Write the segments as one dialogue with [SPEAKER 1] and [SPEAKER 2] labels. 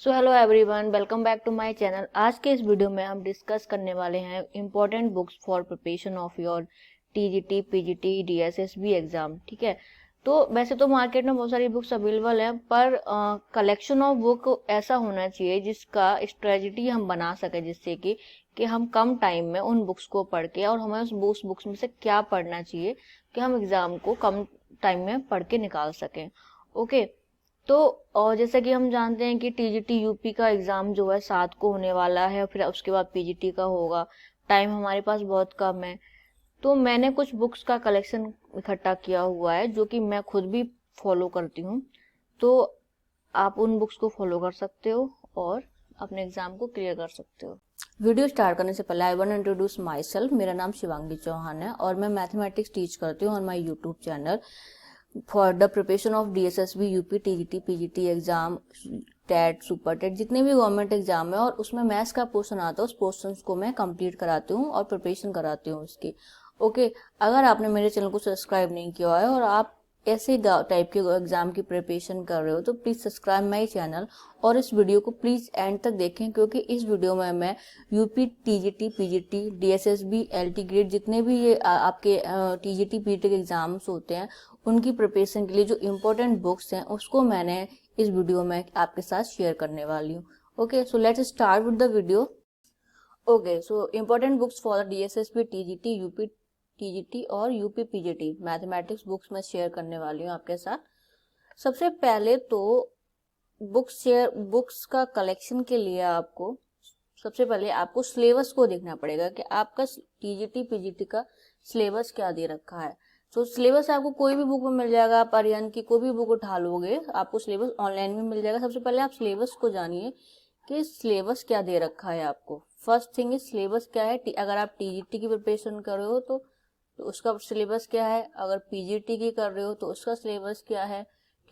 [SPEAKER 1] So hello everyone, welcome back to my channel. आज के इस वीडियो में हम डिस्कस करने वाले हैं important books for preparation of your TGT, PGT, DSSB exam. ठीक है, तो वैसे तो मार्केट में बहुत सारी बुक्स अवेलेबल हैं, पर कलेक्शन ऑफ बुक ऐसा होना चाहिए जिसका स्ट्रेटजी हम बना सके, जिससे कि हम कम टाइम में उन बुक्स को पढ़ के, और हमें उस बुक्स में से क्या पढ़ना चाहिए कि हम एग्जाम को कम टाइम में पढ़ के निकाल सकें। ओके, तो और जैसा कि हम जानते हैं कि टीजीटी यूपी का एग्जाम जो है 7 को होने वाला है, फिर उसके बाद पीजीटी का होगा। टाइम हमारे पास बहुत कम है, तो मैंने कुछ बुक्स का कलेक्शन इकट्ठा किया हुआ है जो कि मैं खुद भी फॉलो करती हूँ। तो आप उन बुक्स को फॉलो कर सकते हो और अपने एग्जाम को क्लियर कर सकते हो। वीडियो स्टार्ट करने से पहले I want to introduce myself. मेरा नाम शिवांगी चौहान है और मैं मैथमेटिक्स टीच करती हूँ on my YouTube channel for the preparation of DSSB, UP, TGT, PGT exam, TET, super TET, जितने भी गवर्नमेंट एग्जाम है और उसमें मैथ्स का पोर्शन आता है, उस पोर्शन को मैं कंप्लीट कराती हूँ और प्रिपरेशन कराती हूँ उसकी। ओके, अगर आपने मेरे चैनल को सब्सक्राइब नहीं किया है और आप ऐसे टाइप के एग्जाम की प्रिपरेशन कर रहे हो तो प्लीज सब्सक्राइब माई चैनल और इस वीडियो को प्लीज एंड तक देखें, क्योंकि इस वीडियो में मैं UP, TGT, PGT, DSSB, LT grade, जितने भी ये आपके टीजीटी, पीजीटी के एग्जाम्स होते हैं उनकी प्रिपरेशन के लिए जो इम्पोर्टेंट बुक्स हैं उसको मैंने इस वीडियो में आपके साथ शेयर करने वाली हूँ। Okay, so let's start with the video. Okay, so important books for DSSB, TGT, UP, TGT और यूपी, पीजीटी मैथमेटिक्स बुक्स मैं शेयर करने वाली हूँ आपके साथ। सबसे पहले तो बुक्स का कलेक्शन के लिए आपको सबसे पहले आपको सिलेबस को देखना पड़ेगा कि आपका टीजीटी, पीजीटी का सिलेबस क्या दे रखा है। तो सिलेबस आपको कोई भी बुक में मिल जाएगा, आप आर्यन की कोई भी बुक उठा लोगे, आपको सिलेबस ऑनलाइन में मिल जाएगा। सबसे पहले आप सिलेबस को जानिए कि सिलेबस क्या दे रखा है आपको। फर्स्ट थिंग इज सिलेबस क्या है। अगर आप टीजीटी की प्रिपरेशन कर रहे हो तो उसका सिलेबस क्या है, अगर पीजीटी की कर रहे हो तो उसका सिलेबस क्या है।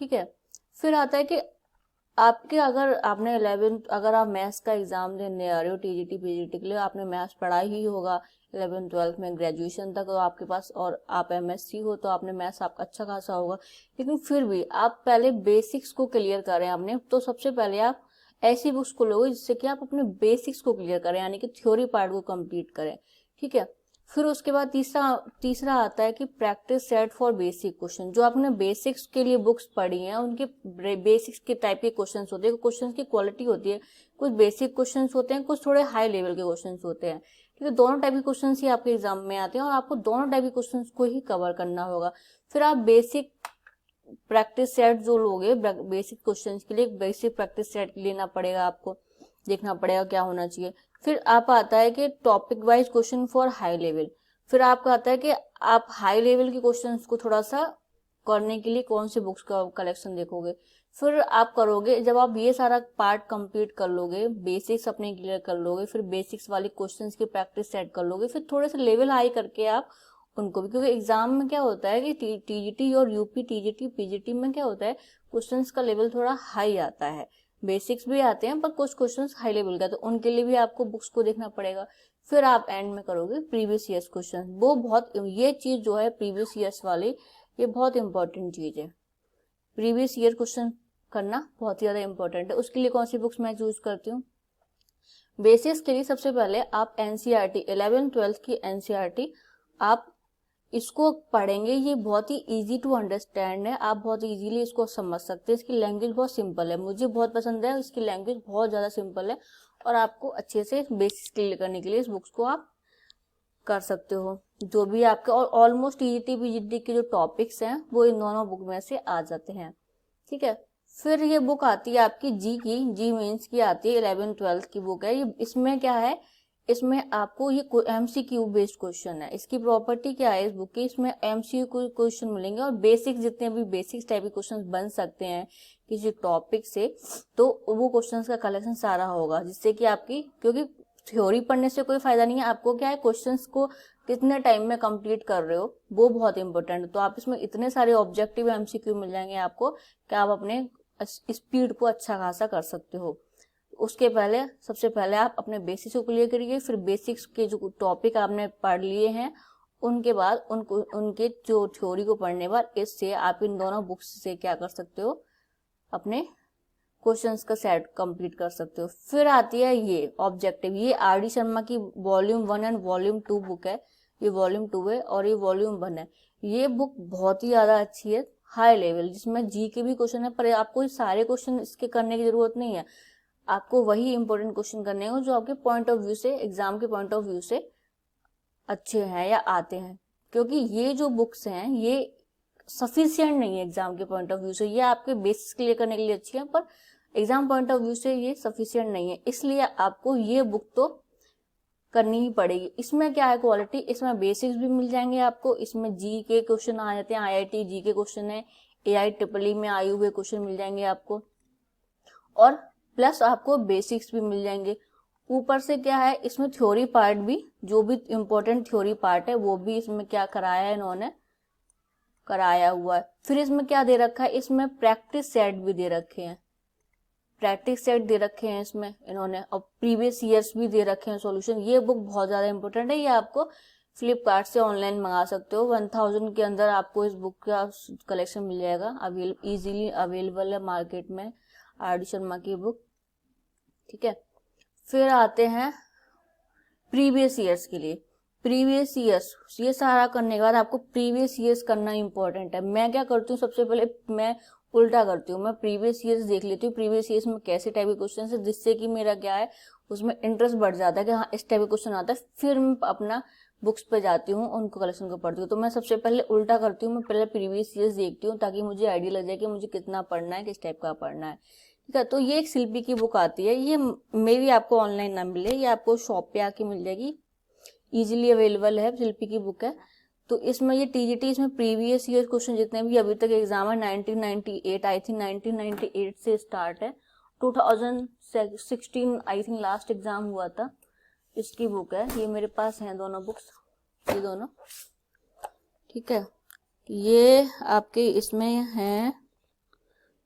[SPEAKER 1] ठीक है, फिर आता है कि आपके अगर आपने 11th, अगर आप मैथ्स का एग्जाम देने आ रहे हो टीजीटी, पीजीटी के लिए, आपने मैथ्स पढ़ा ही होगा 11th 12th में, ग्रेजुएशन तक तो आपके पास, और आप एमएससी हो तो आपने मैथ्स आपका अच्छा खासा होगा। लेकिन फिर भी आप पहले बेसिक्स को क्लियर करें आपने, तो सबसे पहले आप ऐसी बुक्स को लोगे जिससे कि आप अपने बेसिक्स को क्लियर करें, यानी कि थ्योरी पार्ट को कंप्लीट करें। ठीक है, फिर उसके बाद तीसरा आता है कि practice set for basic question. जो आपने बेसिक्स के लिए बुक्स पढ़ी हैं उनके बेसिक्स के टाइप के क्वेश्चंस होते हैं, क्वेश्चंस की क्वालिटी होती है, कुछ बेसिक क्वेश्चंस होते हैं, कुछ थोड़े हाई लेवल के क्वेश्चंस होते हैं। ठीक है, दोनों टाइप के क्वेश्चंस ही आपके एग्जाम में आते हैं और आपको दोनों टाइप के क्वेश्चंस को ही कवर करना होगा। फिर आप बेसिक प्रैक्टिस सेट जो लोगे बेसिक क्वेश्चंस के लिए, बेसिक प्रैक्टिस सेट लेना पड़ेगा, आपको देखना पड़ेगा क्या होना चाहिए। फिर आप आता है कि topic wise question for high level. फिर आपका आता है कि आप हाई लेवल के क्वेश्चंस को थोड़ा सा करने के लिए कौन से बुक्स का कलेक्शन देखोगे। फिर आप करोगे, जब आप ये सारा पार्ट कंप्लीट कर लोगे, बेसिक्स अपने क्लियर कर लोगे, फिर बेसिक्स वाले क्वेश्चंस की प्रैक्टिस सेट कर लोगे, फिर थोड़े से लेवल हाई करके आप उनको भी, क्योंकि एग्जाम में क्या होता है कि टीजीटी और यूपी, टीजीटी, पीजीटी में क्या होता है, क्वेश्चंस का लेवल थोड़ा हाई आता है, बेसिक्स भी आते हैं पर कुछ क्वेश्चंस हाई लेवल का, तो उनके लिए भी आपको बुक्स को देखना पड़ेगा। फिर आप एंड में करोगे प्रीवियस ईयर्स क्वेश्चन। वो बहुत, ये चीज जो है प्रीवियस ईयर्स वाली, ये बहुत इंपॉर्टेंट चीज है। प्रीवियस ईयर क्वेश्चन करना बहुत ही ज्यादा इंपॉर्टेंट है। उसके लिए कौन सी बुक्स मैं चूज करती हूँ। बेसिक्स के लिए सबसे पहले आप एनसीईआरटी 11th 12th की एनसीईआरटी आप इसको पढ़ेंगे। ये बहुत ही इजी टू अंडरस्टैंड है, आप बहुत इजीली इसको समझ सकते हैं। इसकी लैंग्वेज बहुत सिंपल है, मुझे बहुत पसंद है, इसकी लैंग्वेज बहुत ज्यादा सिंपल है और आपको अच्छे से बेसिक्स क्लियर करने के लिए इस बुक्स को आप कर सकते हो। जो भी आपके, और ऑलमोस्ट टीजीटी, पीजीटी के जो टॉपिक्स हैं वो इन दोनों बुक में से आ जाते हैं। ठीक है, फिर ये बुक आती है आपकी जी मेंस की आती है, 11th 12th की बुक है ये। इसमें क्या है, इसमें आपको ये एमसीक्यू बेस्ड क्वेश्चन है। इसकी प्रॉपर्टी क्या है इस बुक की, इसमें एमसीक्यू क्वेश्चन मिलेंगे और बेसिक, जितने भी बेसिक टाइप के क्वेश्चन बन सकते हैं किसी टॉपिक से, तो वो क्वेश्चंस का कलेक्शन सारा होगा, जिससे कि आपकी, क्योंकि थ्योरी पढ़ने से कोई फायदा नहीं है, आपको क्या है, क्वेश्चंस को कितने टाइम में कंप्लीट कर रहे हो वो बहुत इंपॉर्टेंट है। तो आप इसमें इतने सारे ऑब्जेक्टिव एमसीक्यू मिल जाएंगे आपको कि आप अपने स्पीड को अच्छा खासा कर सकते हो। उसके पहले सबसे पहले आप अपने बेसिक्स को क्लियर करिए, फिर बेसिक्स के जो टॉपिक आपने पढ़ लिए हैं उनके बाद उनके जो थ्योरी को पढ़ने बाद, इससे आप इन दोनों बुक्स से क्या कर सकते हो, अपने क्वेश्चंस का सेट कंप्लीट कर सकते हो। फिर आती है ये ऑब्जेक्टिव, ये आर डी शर्मा की वॉल्यूम 1 एंड वॉल्यूम 2 बुक है। ये वॉल्यूम 2 है और ये वॉल्यूम 1 है। ये बुक बहुत ही ज्यादा अच्छी है, हाई लेवल, जिसमें जी के भी क्वेश्चन है, पर आपको सारे क्वेश्चन इसके करने की जरूरत नहीं है। आपको वही इंपॉर्टेंट क्वेश्चन करने हैं जो आपके पॉइंट ऑफ व्यू से, एग्जाम के पॉइंट ऑफ व्यू से अच्छे हैं या आते हैं। क्योंकि ये जो बुक्स हैं ये सफिशिएंट नहीं है एग्जाम के पॉइंट ऑफ व्यू से। ये आपके बेसिक्स क्लियर करने के लिए अच्छी है, पर एग्जाम पॉइंट ऑफ व्यू से ये सफिशिएंट नहीं है, इसलिए आपको ये बुक तो करनी ही पड़ेगी। इसमें क्या है क्वालिटी, इसमें बेसिक्स भी मिल जाएंगे आपको, इसमें जी के क्वेश्चन आ जाते हैं, आईआईटी जी के क्वेश्चन है, AIEEE में आए हुए क्वेश्चन मिल जाएंगे आपको, और प्लस आपको बेसिक्स भी मिल जाएंगे। ऊपर से क्या है, इसमें थ्योरी पार्ट भी, जो भी इम्पोर्टेंट थ्योरी पार्ट है वो भी इसमें क्या कराया है, इन्होंने कराया हुआ है। फिर इसमें क्या दे रखा है, इसमें प्रैक्टिस सेट भी दे रखे हैं, प्रैक्टिस सेट दे रखे हैं इसमें इन्होंने, और प्रीवियस ईयर्स भी दे रखे हैं सॉल्यूशन। ये बुक बहुत ज्यादा इंपॉर्टेंट है, ये आपको फ्लिपकार्ट से ऑनलाइन मंगा सकते हो। 1000 के अंदर आपको इस बुक का कलेक्शन मिल जाएगा, इजीली अवेलेबल है मार्केट में, RD शर्मा की बुक। ठीक है, फिर आते हैं प्रीवियस ईयर्स के लिए। प्रीवियस ईयर्स, ये सारा करने के बाद आपको प्रीवियस ईयर्स करना इंपॉर्टेंट है। मैं क्या करती हूँ, सबसे पहले मैं उल्टा करती हूँ, मैं प्रीवियस ईयर्स देख लेती हूँ, प्रीवियस ईयर्स में कैसे टाइप के क्वेश्चन है, जिससे कि मेरा क्या है उसमें इंटरेस्ट बढ़ जाता है कि हाँ इस टाइप का क्वेश्चन आता है। फिर मैं अपना बुक्स पे जाती हूँ, उनको कलेक्शन को पढ़ती हूँ। तो मैं सबसे पहले उल्टा करती हूँ, मैं पहले प्रीवियस ईयर्स देखती हूँ ताकि मुझे आइडिया लग जाए कि मुझे कितना पढ़ना है, किस टाइप का पढ़ना है। ठीक है, तो ये एक शिल्पी की बुक आती है, ये मे भी आपको ऑनलाइन ना मिले, ये आपको शॉप पे आके मिल जाएगी, इजीली अवेलेबल है, शिल्पी की बुक है। तो इसमें ये TGT, इसमें प्रीवियस ईयर क्वेश्चन जितने भी अभी तक एग्जाम है 1998, आई थिंक 1998 से स्टार्ट है, 2016 आई थिंक लास्ट एग्जाम हुआ था, इसकी बुक है। ये मेरे पास हैं दोनों बुक्स, ये दोनों। ठीक है, ये आपके इसमें है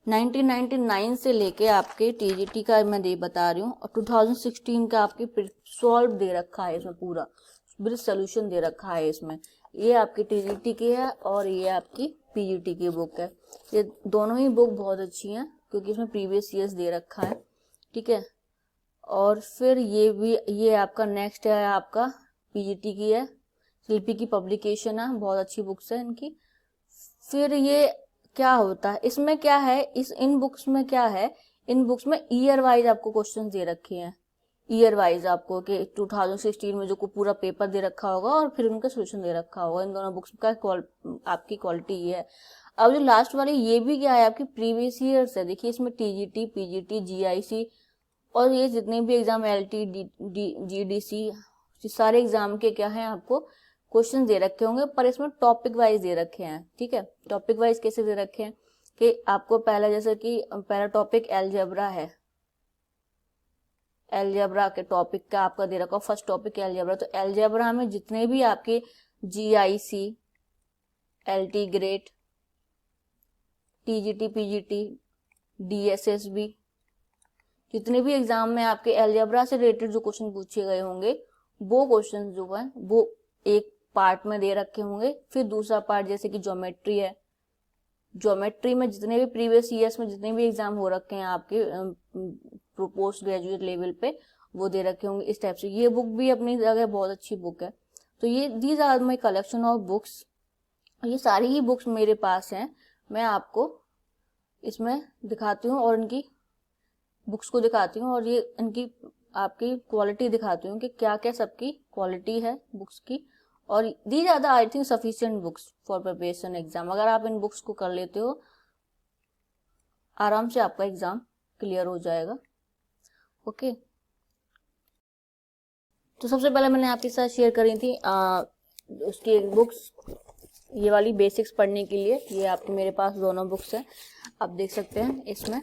[SPEAKER 1] 1999 से लेके आपके TGT का मैं बता रही हूँ, और 2016 का आपके सॉल्व दे रखा है इसमें, पूरा ब्रिज सोल्यूशन दे रखा है इसमें। ये आपकी TGT की है और ये आपकी PGT की बुक है। ये दोनों ही बुक बहुत अच्छी हैं क्योंकि इसमें प्रीवियस ईयर्स दे रखा है। ठीक है, और फिर ये भी, ये आपका नेक्स्ट है, आपका PGT की है, शिल्पी की पब्लिकेशन है, बहुत अच्छी बुक्स है इनकी। फिर ये क्या होता है, इसमें क्या है, इन बुक्स में क्या है, इन बुक्स में ईयर वाइज आपको क्वेश्चंस दे रखे हैं, ईयर वाइज आपको कि 2016 में जो को पूरा पेपर दे रखा होगा और फिर उनका सोल्यूशन दे रखा होगा। इन दोनों बुक्स का आपकी क्वालिटी ये है। अब जो लास्ट वाली ये भी क्या है, आपकी प्रीवियस ईयर्स है। देखिए इसमें TGT, PGT, GIC और ये जितने भी एग्जाम LT, GDC, सारे एग्जाम के क्या है आपको क्वेश्चन दे रखे होंगे, पर इसमें टॉपिक वाइज दे रखे हैं। ठीक है, टॉपिक वाइज कैसे दे रखे हैं कि आपको पहला, जैसे कि पहला टॉपिक एलजेब्रा है, एलजेब्रा के टॉपिक का आपका दे रखा, फर्स्ट टॉपिक एलजेब्रा। तो एलजेब्रा में जितने भी आपके GIC, LT grade, TGT, PGT, DSSB, जितने भी एग्जाम में आपके एलजेब्रा से रिलेटेड जो क्वेश्चन पूछे गए होंगे, वो क्वेश्चन जो है वो एक पार्ट में दे रखे होंगे। फिर दूसरा पार्ट जैसे कि ज्योमेट्री है, ज्योमेट्री में जितने भी प्रीवियस ईयर्स में जितने भी एग्जाम हो रखे हैं आपके पोस्ट ग्रेजुएट लेवल पे, वो दे रखे होंगे इस टाइप से। ये बुक भी अपनी जगह बहुत अच्छी बुक है। तो ये these are my collection of books, ये सारी ही बुक्स मेरे पास हैं, मैं आपको इसमें दिखाती हूँ और इनकी बुक्स को दिखाती हूँ और ये इनकी आपकी क्वालिटी दिखाती हूँ कि क्या क्या सबकी क्वालिटी है बुक्स की। और these are the I think sufficient books for preparation exam. अगर आप इन बुक्स को कर लेते हो, आराम से आपका एग्जाम क्लियर हो जाएगा। ओके, तो सबसे पहले मैंने आपके साथ शेयर करी थी उसकी बुक्स, ये वाली बेसिक्स पढ़ने के लिए। ये आपके मेरे पास दोनों बुक्स हैं, आप देख सकते हैं। इसमें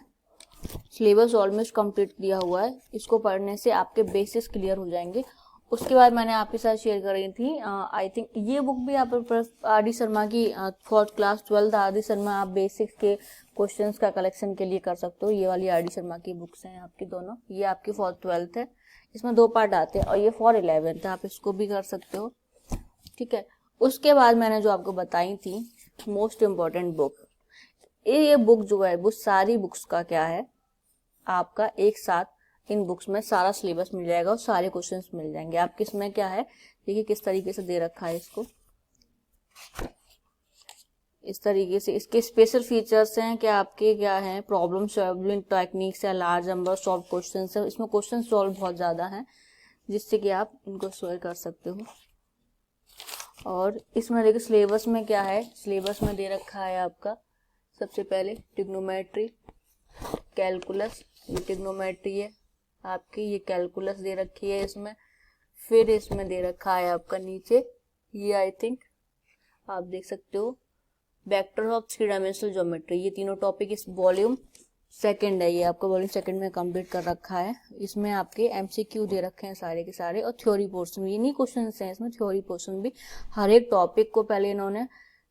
[SPEAKER 1] सिलेबस ऑलमोस्ट कंप्लीट दिया हुआ है, इसको पढ़ने से आपके बेसिक्स क्लियर हो जाएंगे। उसके बाद मैंने आपके साथ शेयर करी थी आई थिंक ये बुक भी आप RD शर्मा की fourth class 12th RD Sharma आप बेसिक्स के क्वेश्चंस का कलेक्शन के लिए कर सकते हो। ये वाली RD शर्मा की बुक्स हैं आपकी दोनों, ये आपकी फोर्थ 12th है, इसमें 2 पार्ट आते हैं, और ये फॉर 11th है, आप इसको भी कर सकते हो। ठीक है, उसके बाद मैंने जो आपको बताई थी मोस्ट इम्पोर्टेंट बुक, ये बुक जो है वो सारी बुक्स का क्या है, आपका एक साथ इन बुक्स में सारा सिलेबस मिल जाएगा और सारे क्वेश्चंस मिल जाएंगे। आपके इसमें क्या है, देखिए किस तरीके से दे रखा है इसको, इस तरीके से। इसके स्पेशल फीचर्स हैं कि आपके क्या हैं, प्रॉब्लम सॉल्विंग टेक्निक्स है, लार्ज नंबर सॉल्व क्वेश्चन है। इसमें क्वेश्चन सॉल्व बहुत ज़्यादा हैं जिससे कि आप इनको सॉल्व कर सकते हो। और इसमें देखिए सिलेबस में क्या है, सिलेबस में दे रखा है आपका सबसे पहले ट्रिग्नोमेट्री, कैलकुलस, ये ट्रिग्नोमेट्री है आपकी, ये कैलकुलस दे रखी है इसमें। फिर इसमें दे रखा है आपका नीचे, ये आई थिंक आप देख सकते हो, vector of three dimensional geometry. ये तीनों टॉपिक इस वॉल्यूम सेकंड है, ये आपका वॉल्यूम सेकंड में कंप्लीट कर रखा है। इसमें आपके एमसीक्यू दे रखे हैं सारे के सारे, और थ्योरी पोर्शन भी, ये नहीं क्वेश्चन हैं इसमें, थ्योरी पोर्शन भी। हर एक टॉपिक को पहले इन्होंने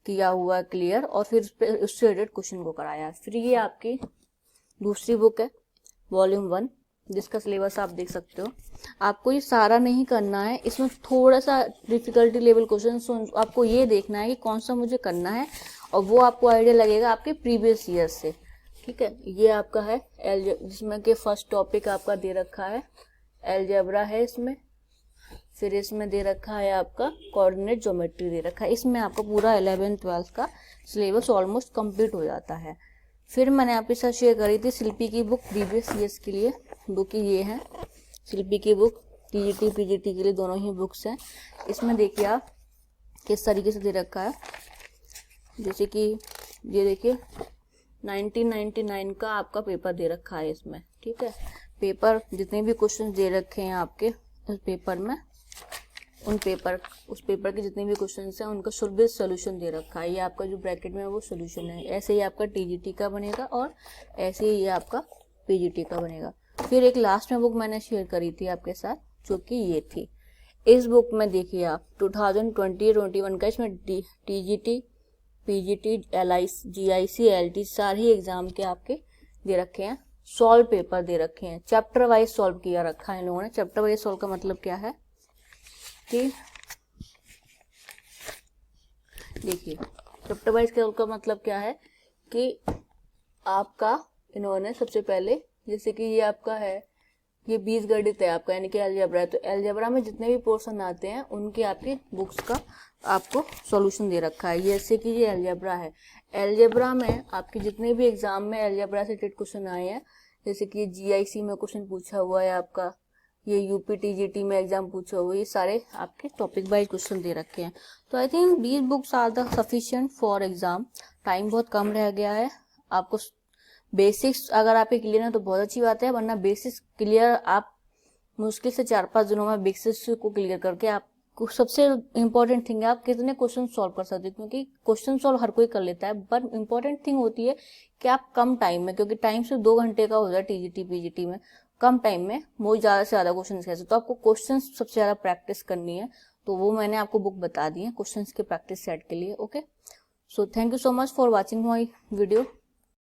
[SPEAKER 1] किया हुआ है क्लियर, और फिर उससे रिलेटेड क्वेश्चन को कराया। फिर ये आपकी दूसरी बुक है वॉल्यूम 1, जिसका सिलेबस आप देख सकते हो। आपको ये सारा नहीं करना है, इसमें थोड़ा सा डिफिकल्टी लेवल क्वेश्चन आपको ये देखना है कि कौन सा मुझे करना है, और वो आपको आइडिया लगेगा आपके प्रीवियस ईयर से, ठीक है। ये आपका है जिसमें कि फर्स्ट टॉपिक आपका दे रखा है एलजेब्रा है इसमें। फिर इसमें दे रखा है आपका कोऑर्डिनेट ज्योमेट्री दे रखा है। इसमें आपका पूरा 11th-12th का सिलेबस ऑलमोस्ट कंप्लीट हो जाता है। फिर मैंने आपके साथ शेयर करी थी शिल्पी की बुक प्रीवियस ईयर्स के लिए, बुक ये है शिल्पी की बुक, टीजीटी पीजीटी के लिए दोनों ही बुक्स हैं। इसमें देखिए आप किस तरीके से दे रखा है, जैसे कि ये देखिए 1999 का आपका पेपर दे रखा है इसमें, ठीक है। पेपर जितने भी क्वेश्चन दे रखे हैं आपके उस पेपर में, उस पेपर के जितने भी क्वेश्चन हैं उनका शुद्ध सोल्यूशन दे रखा है। ये आपका जो ब्रैकेट में है वो सोल्यूशन है। ऐसे ही आपका टीजीटी का बनेगा और ऐसे ही ये आपका पीजीटी का बनेगा। फिर एक लास्ट में बुक मैंने शेयर करी थी आपके साथ, जो कि ये थी। इस बुक में देखिए आप 2020-21 का इसमें टीजीटी पीजीटी जीआईसी एलटी सारे एग्जाम के आपके दे रखे हैं। सॉल्व पेपर दे रखे हैं, चैप्टर वाइज सॉल्व किया रखा है इन लोगों ने। चैप्टर वाइज सॉल्व का मतलब क्या है कि देखिए चैप्टर वाइज सॉल्व का मतलब क्या है कि आपका इन्होंने सबसे पहले, जैसे कि ये आपका है, ये बीजगणित है आपका, यानी कि अलजेब्रा है, तो अलजेब्रा में जितने भी पोर्शन आते हैं उनके आपके बुक्स का आपको सॉल्यूशन दे रखा है। जैसे कि ये अलजेब्रा है, अलजेब्रा में आपके जितने भी एग्जाम में अलजेब्रा से रिलेटेड क्वेश्चन आए हैं, जैसे कि जीआईसी में क्वेश्चन पूछा हुआ है आपका, ये यूपी टीजीटी में एग्जाम पूछा हुआ है, ये सारे आपके टॉपिक वाइज क्वेश्चन दे रखे हैं। तो I think these books are the sufficient for exam. Time बहुत कम रह गया है, आपको बेसिक्स अगर आपके क्लियर है तो बहुत अच्छी बात है, वरना बेसिक्स क्लियर आप मुश्किल से 4-5 दिनों में बेसिक्स को क्लियर करके आपको सबसे इम्पोर्टेंट थिंग है आप कितने क्वेश्चन सॉल्व कर सकते हैं, क्योंकि क्वेश्चन सॉल्व हर कोई कर लेता है, बट इम्पोर्टेंट थिंग होती है कि आप कम टाइम में, क्योंकि टाइम सिर्फ 2 घंटे का होता है टीजीटी पीजीटी में, कम टाइम में वो ज़्यादा से ज़्यादा क्वेश्चन कैसे, तो आपको क्वेश्चन सबसे ज़्यादा प्रैक्टिस करनी है। तो वो मैंने आपको बुक बता दी है क्वेश्चन के प्रैक्टिस सेट के लिए। Okay, so thank you so much for watching my video.